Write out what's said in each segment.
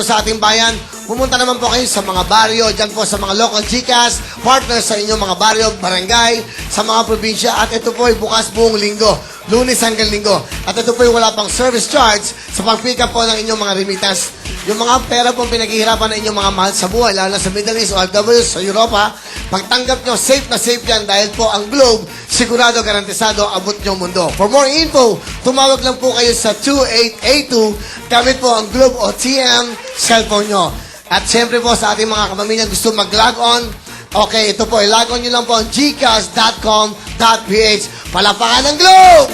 sa ating bayan, pumunta naman po kayo sa mga baryo, dyan po sa mga local GCash, partners sa inyong mga baryo, barangay, sa mga probinsya. At ito po ay bukas buong linggo, Lunes hanggang linggo. At ito po ay wala pang service charge sa pag-pick up po ng inyong mga remittance. Yung mga pera pong pinaghihirapan ng inyong mga mahal sa buhay, lalo na sa Middle East o OFW, sa Europa, pagtanggap nyo, safe na safe yan dahil po ang Globe, sigurado, garantisado, abot nyo mundo. For more info, tumawag lang po kayo sa 2882, gamit po ang Globe o TM cellphone nyo. At siyempre po sa ating mga kamamilya gusto mag-log on, okay, ito po, i-log on nyo lang po ang gcash.com.ph. Palapakan ng Globe!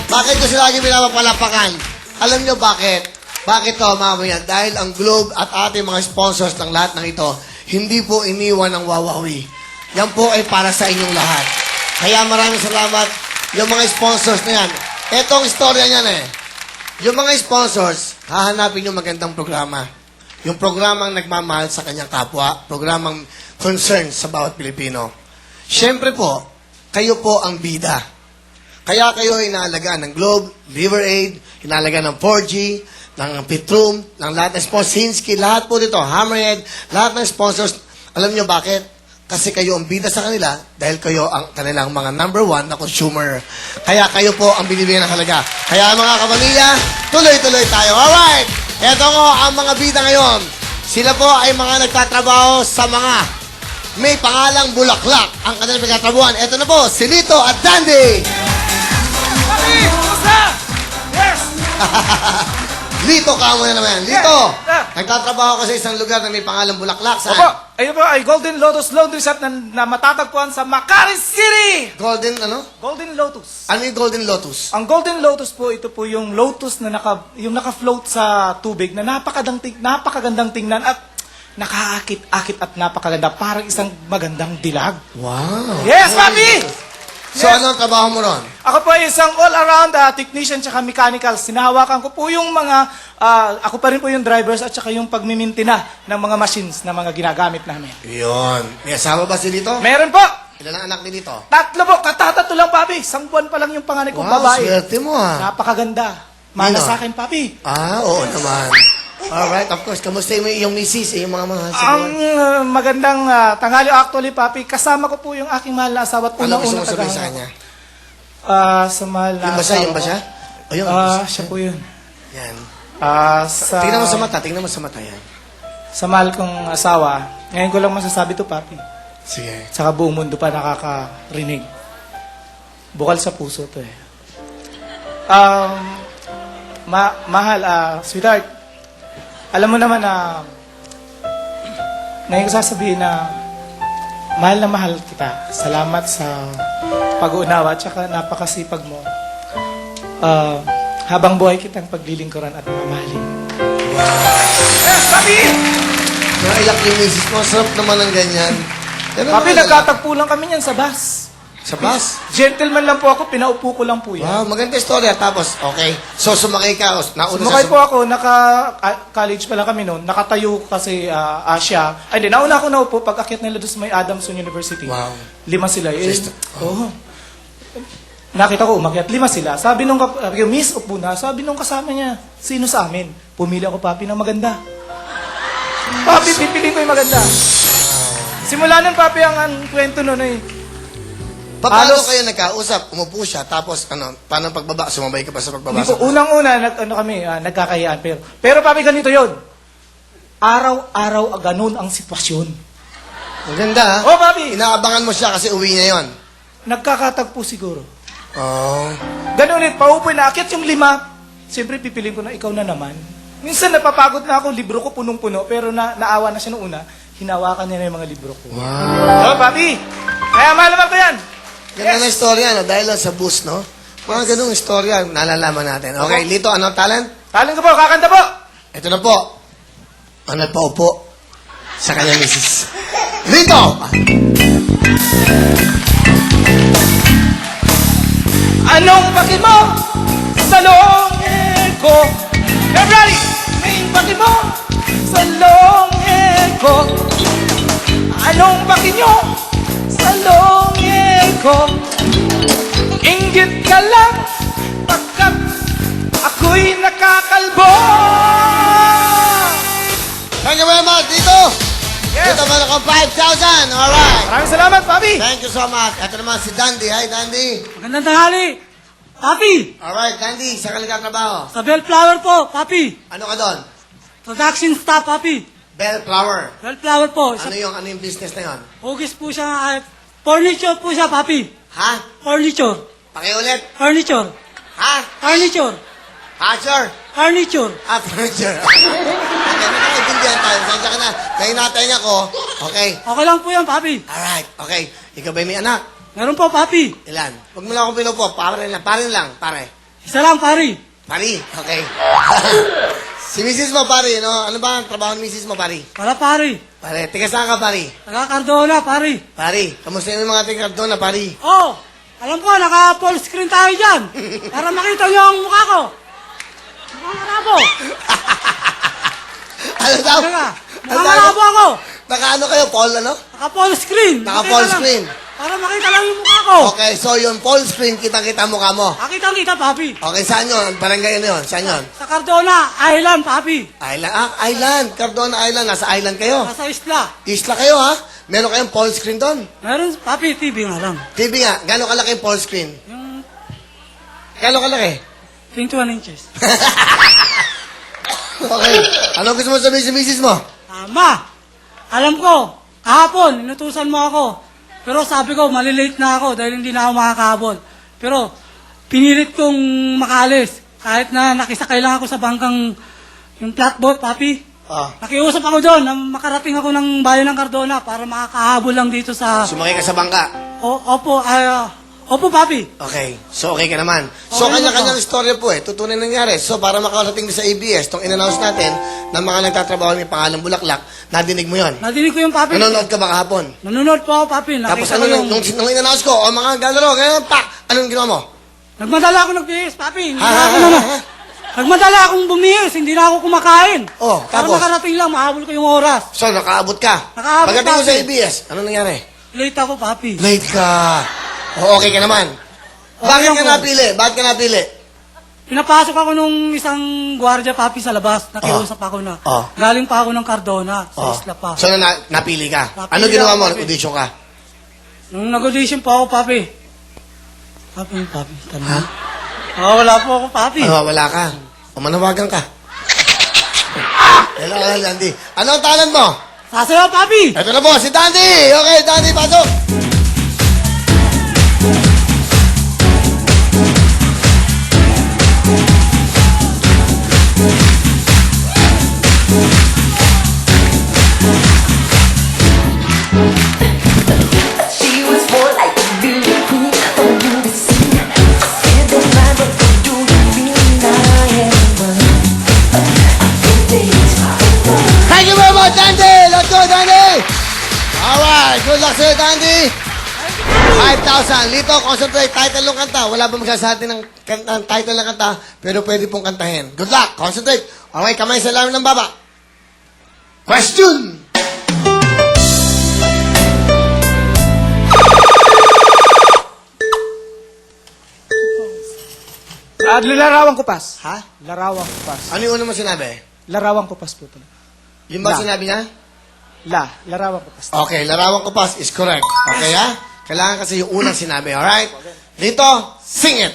Bakit ko sila lagi pinapapalapakan? Alam nyo bakit? Bakit to, mamaya? Dahil ang Globe at ating mga sponsors ng lahat ng ito, hindi po iniwan ng Wawawi. Yan po ay para sa inyong lahat. Kaya maraming salamat yung mga sponsors na yan. Etong istorya niyan eh. Yung mga sponsors, hahanapin yung magandang programa. Yung programang nagmamahal sa kanyang kapwa, programang concern sa bawat Pilipino. Siyempre po, kayo po ang bida. Kaya kayo inaalagaan ng Globe, Liver Aid, inaalagaan ng 4G, ng Petrum, ng lahat ng sponsors, Hinsky, lahat po dito, Hammerhead, lahat ng sponsors. Alam nyo bakit? Kasi kayo ang bida sa kanila dahil kayo ang kanilang mga number 1 na consumer. Kaya kayo po ang binibigyan ng halaga. Kaya mga kapamilya, tuloy-tuloy tayo. Alright! Eto ko ang mga bida ngayon. Sila po ay mga nagtatrabaho sa mga may pangalang Bulaklak. Ang kanilang pinagtatrabuhan. Eto na po, si Lito at Dandy! Papi! Kumusta? Yes! Lito ka muna naman. Lito! Nagtatrabaho ka sa isang lugar na may pangalang Bulaklak. Saan? Opo, ayun po ay Golden Lotus Laundry Shop na matatagpuan sa Makati City! Golden ano? Golden Lotus. Ano yung Golden Lotus? Ang Golden Lotus po, ito po yung lotus na naka-float sa tubig na napakagandang tingnan at nakaakit-akit at napakaganda. Parang isang magandang dilag. Wow! Yes, Papi! So, Yes. ano ang trabaho mo ron? Ako po ay isang all-around technician tsaka mechanical. Sinahawakan ko po yung mga, ako pa rin po yung drivers at tsaka yung pagmimintina ng mga machines na mga ginagamit namin. Yun. May asawa ba si Lito? Meron po! Ilan ang anak ni Lito? 3 po, katatato lang, Papi. 1 buwan pa lang yung panganay kong Wow, babae. swerte mo ah. Napakaganda. Mana Nino? sa akin, Papi. Oo naman. Alright, of course. Kamusta yung iyong misis, yung mga mahal sa Ang buwan? magandang tanghali actually, Papi. Kasama ko po yung aking mahal na asawa at Ano gusto mo unang-unang sabihin sa tagahanga. kanya? Sa mahal na Yung ba siya? Yung ba siya? Ayun. siya po yun. Yan. Tingnan Tingnan mo sa mata. Tingnan mo sa mata yan. Sa mahal kong asawa, ngayon ko lang masasabi to, Papi. Sige. Saka buong mundo pa nakakarinig. Bukal sa puso to eh. Mahal, sweetheart, alam mo naman na ngayon ko sasabihin na mahal kita. Salamat sa pag-uunawa at saka napakasipag mo. Habang buhay kitang paglilingkuran at mamahalin. Yes, Papi! Nailak yung misis mo. Sarap naman ng ganyan. Yan ang Papi, mga nagkatagpo lang kami niyan sa bus. Sa bus? Gentleman lang po ako, pinaupo ko lang po yan. Wow, maganda istorya. Tapos, okay. So, sumakay ka. Nauna Sumakay po ako, college pa lang kami noon, nakatayo kasi siya. Ay, hindi, nauna ako naupo pag akit nila doon sa may Adamson University. Wow. 5 sila. Sister. Oo. Nakita ko, umakyat, 5 sila. Sabi nung, yung miss, upo na. Sabi nung kasama niya, sino sa amin? Pumili ako, Papi, ng maganda. Papi, pipili ko yung maganda. Simula nun, Papi, ang kwento nun eh. Paano Halos- kayo nagkausap? Umupo siya. Tapos, paano ang pagbaba? Sumabay ka pa sa pagbaba? Hindi po, unang-una, nagkakayaan. Pero Papi, ganito yon. Araw-araw, ganun ang sitwasyon. Maganda, ha? Oh, Papi! Inaabangan mo siya kasi uwi niya yon. Nagkakatagpo siguro. Oh. Ganun ulit, paupoy na, akyat yung 5. Siyempre, pipiliin ko na ikaw na naman. Minsan, napapagod na ako, libro ko punong-puno, pero naawa na siya noong una, hinawakan niya na yung mga libro ko. Wow. Oh, Papi! Kaya malaman ko yan! Ganda na istorya, no? Dahil lang sa bus, no? Mga ganung istorya, nalalaman natin. Okay, Lito, anong talent? Talent ko po, kakanta po! Ito na po. Ang nagpaupo sa kanyang misis. Lito! Anong paki mo sa longhe ko? Everybody! May paki mo sa longhe ko. Anong paki nyo sa longhe ko? Inggit ka lang pagkat ako'y nakakalbo. meron kang 5,000. Alright. Maraming salamat, Papi! Thank you so much. Ito naman si Dandy. Hi, Dandy. Magandang tanghali. Papi, Alright, Dandy. Saan ka nagtatrabaho? sa Bellflower po, Papi. Ano ka doon? Production staff, Papi. Bellflower. Bellflower po. Ano yung business na yun? Hugis po siya. Furniture po siya, Papi. Ha? Furniture. Pakiulit. Furniture. Ha? Furniture. Hatcher? Furniture. Ah, furniture. Okay, nakaintindihan tayo. Sasya ka na. Kaya natin ako. Okay. Okay lang po yan, Papi. Alright. Okay. Ikaw ba may anak? Meron po, Papi. Ilan? Huwag mo lang akong pinupo. Pare lang. Pare lang. Pare. Isa lang, Pari. Pari. Okay. Si Mrs. mo, pare, no? Ano ba ang trabaho ni Mrs. mo, pare? Para, Pari. Pare, tiga saan ka, pare? Taga Cardona, Pari. Pare, kamusta yung mga tiga doon na, pare? Oh, alam ko, naka-full screen tayo dyan. Para makita niyo ang mukha ko. Mukhang karabo. Ano daw? Teka, Ano mukhang daw? karabo ako. Naka-ano kayo, Paul, ano? Naka-full screen. Naka-full Makita lang. screen. Para makita lang yung mukha ko. Okay, so yung full screen, kitang-kita mukha mo. Nakita, Papi. Okay, saan yun? Barangay ano yun? Saan yun? Sa Cardona, Island, Papi. Island. Ah, island. Cardona Island. Nasa island kayo. Nasa isla. Isla kayo, ha? Meron kayong full screen doon. Meron, Papi, TV nga lang. TV nga, gano'ng kalaki yung full screen? Yung Gano'ng kalaki? 21 inches. Okay. Ano gusto mo sabihin sa misis mo? Ma, alam ko, kahapon, inutusan mo ako. Pero sabi ko, malilate na ako dahil hindi na ako makakahabol. Pero, pinilit kong makalis. Kahit na nakisakay lang ako sa bangkang yung flatboat, Papi. Ah. Nakiusap ako doon na makarating ako ng bayan ng Cardona para makakahabol lang dito sa... Sumakay ka sa bangka. Opo, Papi. Okay. So, okay ka naman. So, Okay kanya-kanyang naman istorya po eh. Tutunan nangyari. So, para makarating sa ABS, itong in-announce natin na mga nagtatrabaho may pangalang Bulaklak, nadinig mo yon. Nadinig ko yung Papi. Nanonood ka ba kahapon? Nanonood po ako, Papi. Tapos Nakita ano ko yung... nung in-announce ko, o mga galero, ganyan, pak! Anong ginawa mo? Nagmadala ako nagbihis, Papi. Hindi Ha, na ha, ako ha, na... ha? Nagmadala akong bumihis, hindi na ako kumakain. Oh, Para tapos? makarating lang, mahabol ko yung oras. So, nakaabot ka. Nakaabot, Pagdating mo Papi. sa ABS, ano nangyari? Late ako, Papi. Late ka. O, okay ka naman. Bakit lang ka po. napili? Bakit ka napili? Pinapasok ako nung isang gwardiya, Papi, sa labas. Nakiusap ako na. Oh. Galing pa ako ng Cardona, sa Oh. isla pa. So, napili ka. Napili Ano ginawa ako, mo? Papi. Nag-audition ka? Nung nag-audition pa ako, Papi. Papi, tanong. Ha? Wala po ako, Papi. Ano, wala ka. O, manawagan ka. Hello, Dandy. Ano ang talent mo? Sasayaw, Papi! Ito na po, si Dandy! Okay, Dandy, pasok! She was more like a beauty queen for you to see. Said the line, but what do you mean I am one? Good days are over. Thank you very much, Dandy! Let's go, Dandy! Alright, good luck sa'yo, Dandy! 5,000. Lito, concentrate. Title ng kanta. Wala ba magsasabi ng title ng kanta, pero pwede pong kantahin. Good luck. Concentrate. Okay, kamay sa lalim ng baba. Question! Larawang kupas. Ha? Larawang kupas. Ano yung una mo sinabi? Larawang kupas po pala. Yung ba La. sinabi niya? Larawang kupas. Okay, larawang kupas is correct. Okay, ha? Kailangan kasi yung unang sinabi, alright? Dito, sing it!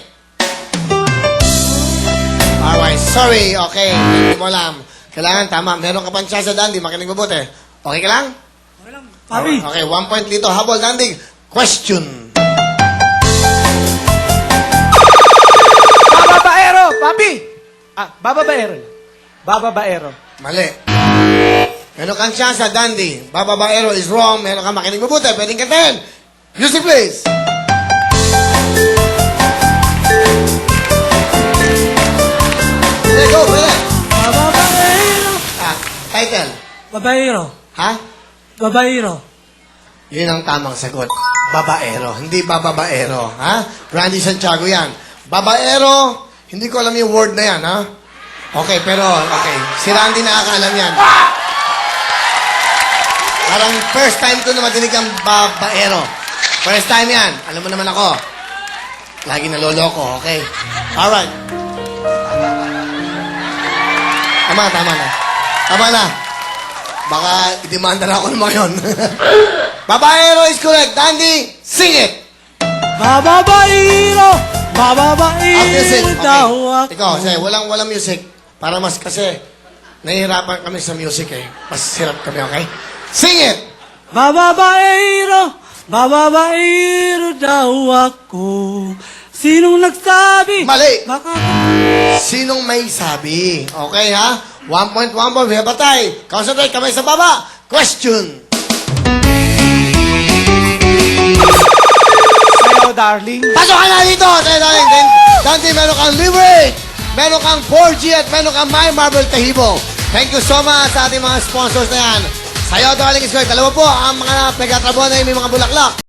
Alright, sorry, okay. Hindi mo alam. Kailangan, tama. Meron ka pang chance sa Dandy. Makinig mabuti. Okay ka lang? Papi! Okay, 1 point dito. Habol, Dandy. Question. Bababaero! Papi! Bababaero. Bababaero. Mali. Meron kang chance sa Dandy. Bababaero is wrong. Meron kang makinig mabuti. Pwedeng kantahin. Music, please. There go, pwede. Babaero! Title. Babaero. Ha? Babaero. Yun ang tamang sagot. Babaero. Hindi bababaero. Ha? Randy Santiago yan. Babaero, hindi ko alam yung word na yan, ha? Okay, pero, okay. Si Randy nakakaalam yan. Parang first time ko na madinig ang babaero. First time yan. Alam mo naman ako. Lagi naloloko, okay? Alright. Tama na. Tama na. Baka idemanda na ako ng mga yun. Babaero is correct. Dandy, sing it! Bababairo, Music. bababairo daw ako. Ikaw, say, walang music. Para mas kasi, nahihirapan kami sa music eh. Mas hirap kami, okay? Sing it! Bababairo, bababairo daw ako. Sinong nagsabi? Mali. Baka... Sinong may sabi? Okay, ha? 1 point, 1 point. May batay. Concentrate, kamay sa baba. Question. Sayaw, darling. Pasok ka na dito! Tayo, darling. Dante, meron kang libre. Meron kang 4G at meron kang My Marble Tahibo. Thank you so much sa ating mga sponsors na yan. Sayo, darling, is good. Dalawa po ang mga nagtatrabuhan na may mga bulaklak.